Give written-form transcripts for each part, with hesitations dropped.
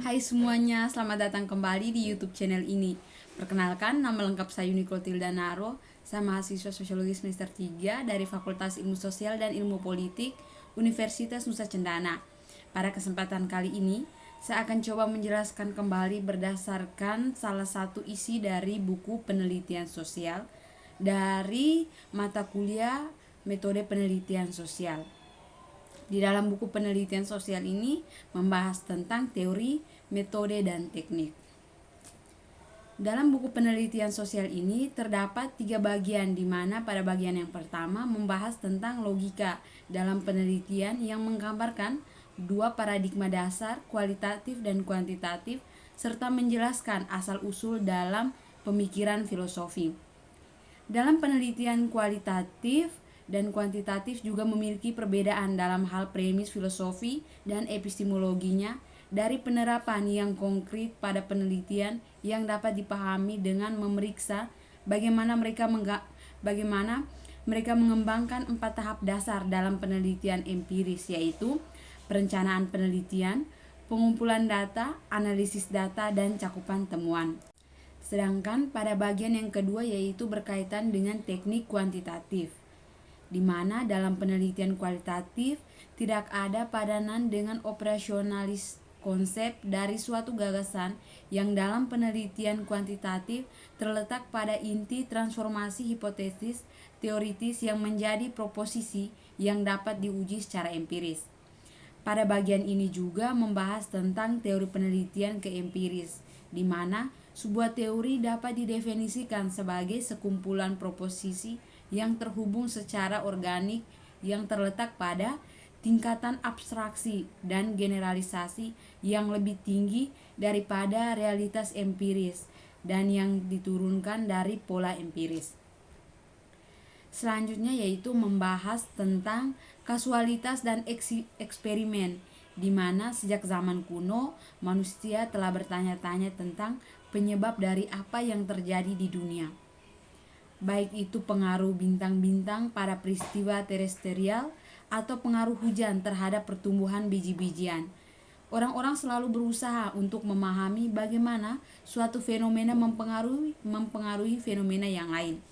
Hai semuanya, selamat datang kembali di YouTube channel ini. Perkenalkan, nama lengkap saya Yuni Clotilda Naro. Saya mahasiswa Sosiologi semester 3 dari Fakultas Ilmu Sosial dan Ilmu Politik Universitas Nusa Cendana. Pada kesempatan kali ini, saya akan coba menjelaskan kembali berdasarkan salah satu isi dari buku penelitian sosial dari mata kuliah Metode Penelitian Sosial. Di dalam buku penelitian sosial ini membahas tentang teori, metode, dan teknik. Dalam buku penelitian sosial ini terdapat 3 bagian, di mana pada bagian yang pertama membahas tentang logika dalam penelitian yang menggambarkan 2 paradigma dasar, kualitatif dan kuantitatif, serta menjelaskan asal-usul dalam pemikiran filosofi. Dalam penelitian kualitatif dan kuantitatif juga memiliki perbedaan dalam hal premis filosofi dan epistemologinya dari penerapan yang konkret pada penelitian yang dapat dipahami dengan memeriksa bagaimana mereka mengembangkan 4 tahap dasar dalam penelitian empiris, yaitu perencanaan penelitian, pengumpulan data, analisis data, dan cakupan temuan. Sedangkan pada bagian yang kedua yaitu berkaitan dengan teknik kuantitatif, di mana dalam penelitian kualitatif tidak ada padanan dengan operasionalis konsep dari suatu gagasan yang dalam penelitian kuantitatif terletak pada inti transformasi hipotesis teoritis yang menjadi proposisi yang dapat diuji secara empiris. Pada bagian ini juga membahas tentang teori penelitian keempiris, di mana sebuah teori dapat didefinisikan sebagai sekumpulan proposisi yang terhubung secara organik yang terletak pada tingkatan abstraksi dan generalisasi yang lebih tinggi daripada realitas empiris dan yang diturunkan dari pola empiris. Selanjutnya yaitu membahas tentang kasualitas dan eksperimen, di mana sejak zaman kuno manusia telah bertanya-tanya tentang penyebab dari apa yang terjadi di dunia, baik itu pengaruh bintang-bintang pada peristiwa terestrial atau pengaruh hujan terhadap pertumbuhan biji-bijian. Orang-orang selalu berusaha untuk memahami bagaimana suatu fenomena mempengaruhi fenomena yang lain.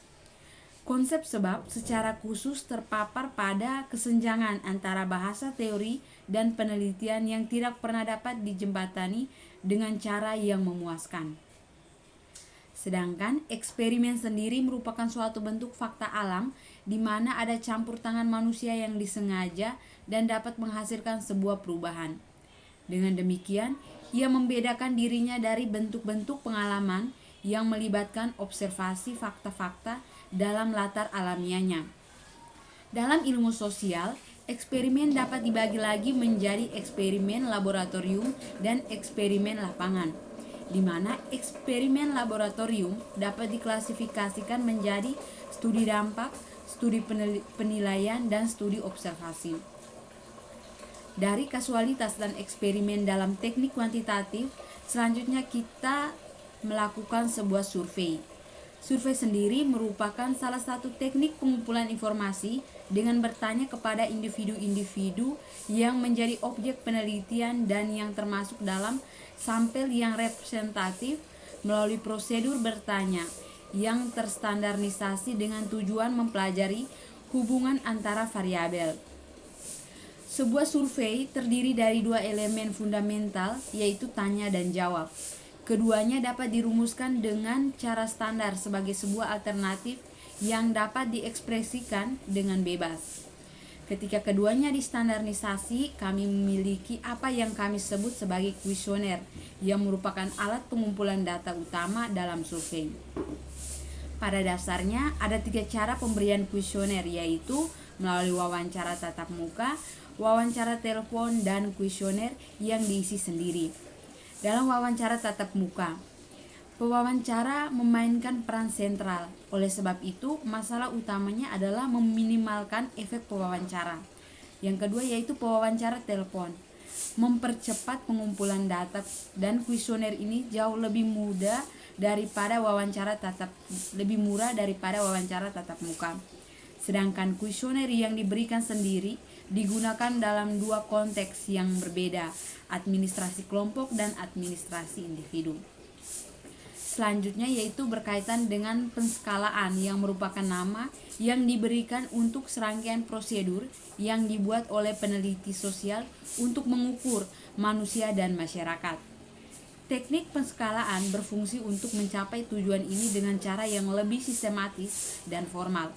Konsep sebab secara khusus terpapar pada kesenjangan antara bahasa teori dan penelitian yang tidak pernah dapat dijembatani dengan cara yang memuaskan. Sedangkan eksperimen sendiri merupakan suatu bentuk fakta alam di mana ada campur tangan manusia yang disengaja dan dapat menghasilkan sebuah perubahan. Dengan demikian, ia membedakan dirinya dari bentuk-bentuk pengalaman yang melibatkan observasi fakta-fakta dalam latar alamiahnya. Dalam ilmu sosial, eksperimen dapat dibagi lagi menjadi eksperimen laboratorium dan eksperimen lapangan, di mana eksperimen laboratorium dapat diklasifikasikan menjadi studi dampak, studi penilaian, dan studi observasi. Dari kasualitas dan eksperimen dalam teknik kuantitatif, selanjutnya kita melakukan sebuah survei. Survei sendiri merupakan salah satu teknik pengumpulan informasi dengan bertanya kepada individu-individu yang menjadi objek penelitian dan yang termasuk dalam sampel yang representatif melalui prosedur bertanya yang terstandarisasi dengan tujuan mempelajari hubungan antara variabel. Sebuah survei terdiri dari 2 elemen fundamental, yaitu tanya dan jawab. Keduanya dapat dirumuskan dengan cara standar sebagai sebuah alternatif yang dapat diekspresikan dengan bebas. Ketika keduanya distandarisasi, kami memiliki apa yang kami sebut sebagai kuesioner, yang merupakan alat pengumpulan data utama dalam survei. Pada dasarnya ada 3 cara pemberian kuesioner, yaitu melalui wawancara tatap muka, wawancara telepon, dan kuesioner yang diisi sendiri. Dalam wawancara tatap muka, pewawancara memainkan peran sentral. Oleh sebab itu, masalah utamanya adalah meminimalkan efek pewawancara. Yang kedua yaitu pewawancara telepon, mempercepat pengumpulan data, dan kuesioner ini jauh lebih murah daripada wawancara tatap muka. Sedangkan kuesioner yang diberikan sendiri digunakan dalam dua konteks yang berbeda, administrasi kelompok dan administrasi individu. Selanjutnya yaitu berkaitan dengan penskalaan yang merupakan nama yang diberikan untuk serangkaian prosedur yang dibuat oleh peneliti sosial untuk mengukur manusia dan masyarakat. Teknik penskalaan berfungsi untuk mencapai tujuan ini dengan cara yang lebih sistematis dan formal.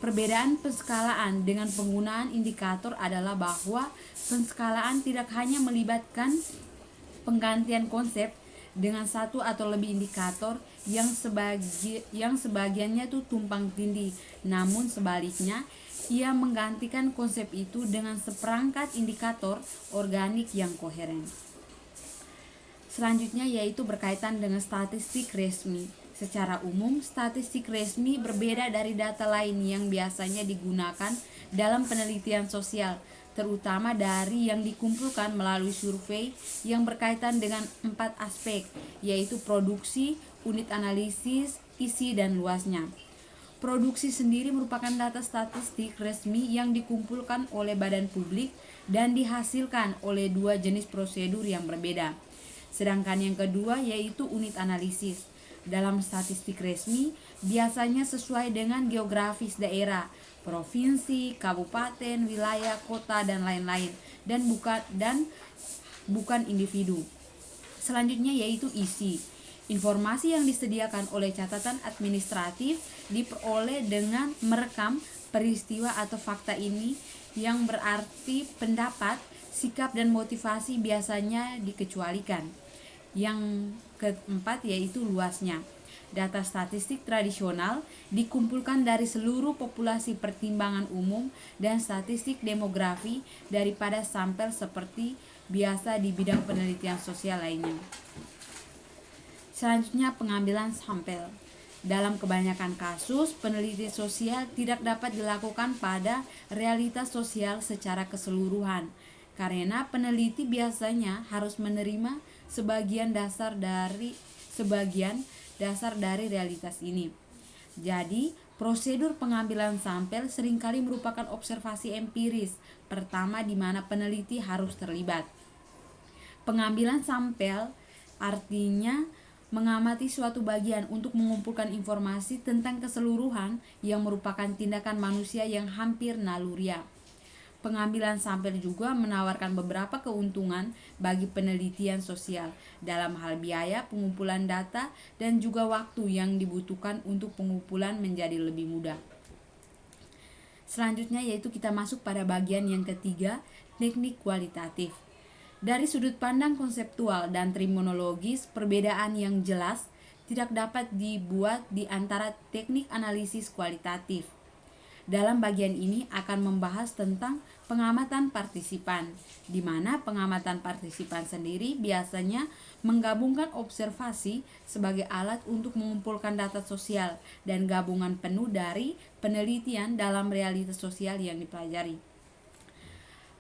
Perbedaan penskalaan dengan penggunaan indikator adalah bahwa penskalaan tidak hanya melibatkan penggantian konsep dengan satu atau lebih indikator yang sebagiannya itu tumpang tindih, namun sebaliknya ia menggantikan konsep itu dengan seperangkat indikator organik yang koheren. Selanjutnya yaitu berkaitan dengan statistik resmi. Secara umum, statistik resmi berbeda dari data lain yang biasanya digunakan dalam penelitian sosial, terutama dari yang dikumpulkan melalui survei yang berkaitan dengan 4 aspek, yaitu produksi, unit analisis, isi, dan luasnya. Produksi sendiri merupakan data statistik resmi yang dikumpulkan oleh badan publik dan dihasilkan oleh dua jenis prosedur yang berbeda. Sedangkan yang kedua yaitu unit analisis. Dalam statistik resmi biasanya sesuai dengan geografis daerah, provinsi, kabupaten, wilayah, kota, dan lain-lain, dan bukan individu. Selanjutnya yaitu isi. Informasi yang disediakan oleh catatan administratif diperoleh dengan merekam peristiwa atau fakta ini, yang berarti pendapat, sikap, dan motivasi biasanya dikecualikan. Yang keempat yaitu luasnya. Data statistik tradisional dikumpulkan dari seluruh populasi pertimbangan umum dan statistik demografi daripada sampel seperti biasa di bidang penelitian sosial lainnya. Selanjutnya pengambilan sampel. Dalam kebanyakan kasus, penelitian sosial tidak dapat dilakukan pada realitas sosial secara keseluruhan, karena peneliti biasanya harus menerima sebagian dasar dari realitas ini. Jadi, prosedur pengambilan sampel seringkali merupakan observasi empiris pertama di mana peneliti harus terlibat. Pengambilan sampel artinya mengamati suatu bagian untuk mengumpulkan informasi tentang keseluruhan yang merupakan tindakan manusia yang hampir naluriah. Pengambilan sampel juga menawarkan beberapa keuntungan bagi penelitian sosial dalam hal biaya pengumpulan data dan juga waktu yang dibutuhkan untuk pengumpulan menjadi lebih mudah. Selanjutnya yaitu kita masuk pada bagian yang ketiga, teknik kualitatif. Dari sudut pandang konseptual dan terminologis, perbedaan yang jelas tidak dapat dibuat di antara teknik analisis kualitatif. Dalam bagian ini akan membahas tentang pengamatan partisipan, di mana pengamatan partisipan sendiri biasanya menggabungkan observasi sebagai alat untuk mengumpulkan data sosial dan gabungan penuh dari penelitian dalam realitas sosial yang dipelajari.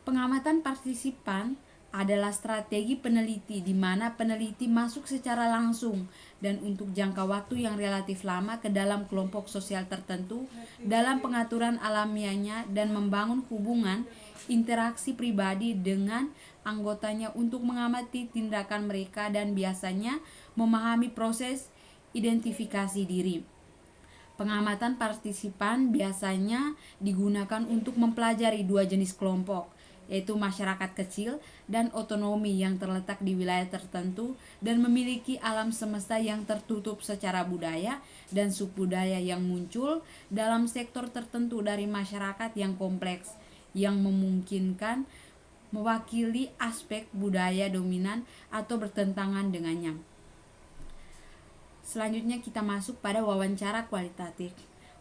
Pengamatan partisipan adalah strategi peneliti di mana peneliti masuk secara langsung dan untuk jangka waktu yang relatif lama ke dalam kelompok sosial tertentu dalam pengaturan alamiahnya dan membangun hubungan interaksi pribadi dengan anggotanya untuk mengamati tindakan mereka dan biasanya memahami proses identifikasi diri. Pengamatan partisipan biasanya digunakan untuk mempelajari dua jenis kelompok, yaitu masyarakat kecil dan otonomi yang terletak di wilayah tertentu dan memiliki alam semesta yang tertutup secara budaya dan subbudaya yang muncul dalam sektor tertentu dari masyarakat yang kompleks yang memungkinkan mewakili aspek budaya dominan atau bertentangan dengannya. Selanjutnya kita masuk pada wawancara kualitatif.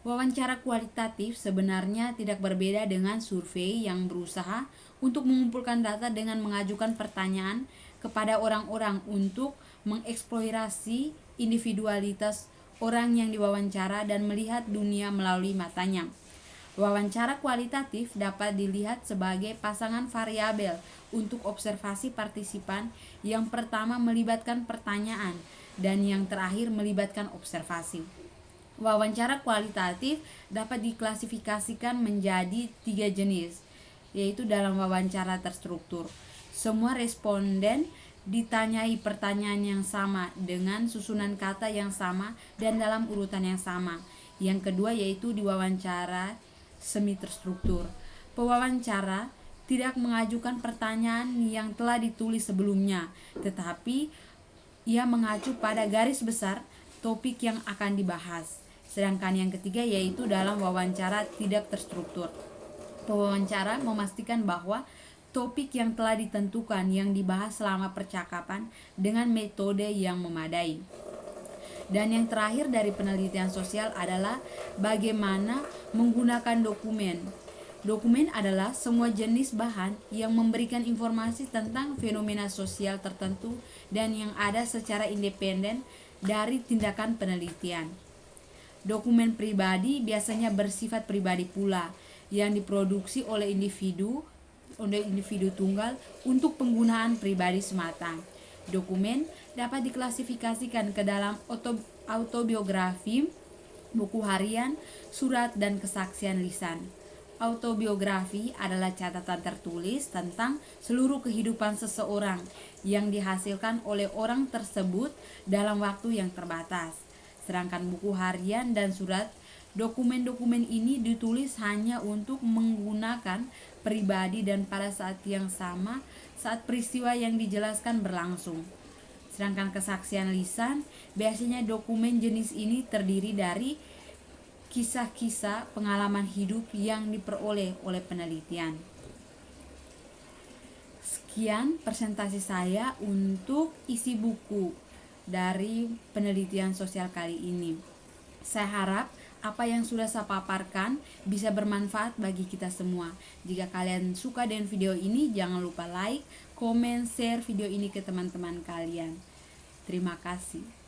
Wawancara kualitatif sebenarnya tidak berbeda dengan survei yang berusaha untuk mengumpulkan data dengan mengajukan pertanyaan kepada orang-orang untuk mengeksplorasi individualitas orang yang diwawancara dan melihat dunia melalui matanya. Wawancara kualitatif dapat dilihat sebagai pasangan variabel untuk observasi partisipan, yang pertama melibatkan pertanyaan dan yang terakhir melibatkan observasi. Wawancara kualitatif dapat diklasifikasikan menjadi 3 jenis, yaitu dalam wawancara terstruktur. Semua responden ditanyai pertanyaan yang sama dengan susunan kata yang sama dan dalam urutan yang sama. Yang kedua yaitu di wawancara semi terstruktur. Pewawancara tidak mengajukan pertanyaan yang telah ditulis sebelumnya, tetapi ia mengacu pada garis besar topik yang akan dibahas. Sedangkan yang ketiga yaitu dalam wawancara tidak terstruktur. Pewawancara memastikan bahwa topik yang telah ditentukan yang dibahas selama percakapan dengan metode yang memadai. Dan yang terakhir dari penelitian sosial adalah bagaimana menggunakan dokumen. Dokumen adalah semua jenis bahan yang memberikan informasi tentang fenomena sosial tertentu dan yang ada secara independen dari tindakan penelitian. Dokumen pribadi biasanya bersifat pribadi pula, yang diproduksi oleh individu tunggal untuk penggunaan pribadi semata. Dokumen dapat diklasifikasikan ke dalam autobiografi, buku harian, surat, dan kesaksian lisan. Autobiografi adalah catatan tertulis tentang seluruh kehidupan seseorang yang dihasilkan oleh orang tersebut dalam waktu yang terbatas. Sedangkan buku harian dan surat, dokumen-dokumen ini ditulis hanya untuk menggunakan pribadi dan pada saat yang sama saat peristiwa yang dijelaskan berlangsung. Sedangkan kesaksian lisan, biasanya dokumen jenis ini terdiri dari kisah-kisah pengalaman hidup yang diperoleh oleh penelitian. Sekian presentasi saya untuk isi buku dari penelitian sosial kali ini. Saya harap apa yang sudah saya paparkan bisa bermanfaat bagi kita semua. Jika kalian suka dengan video ini, jangan lupa like, komen, share video ini ke teman-teman kalian. Terima kasih.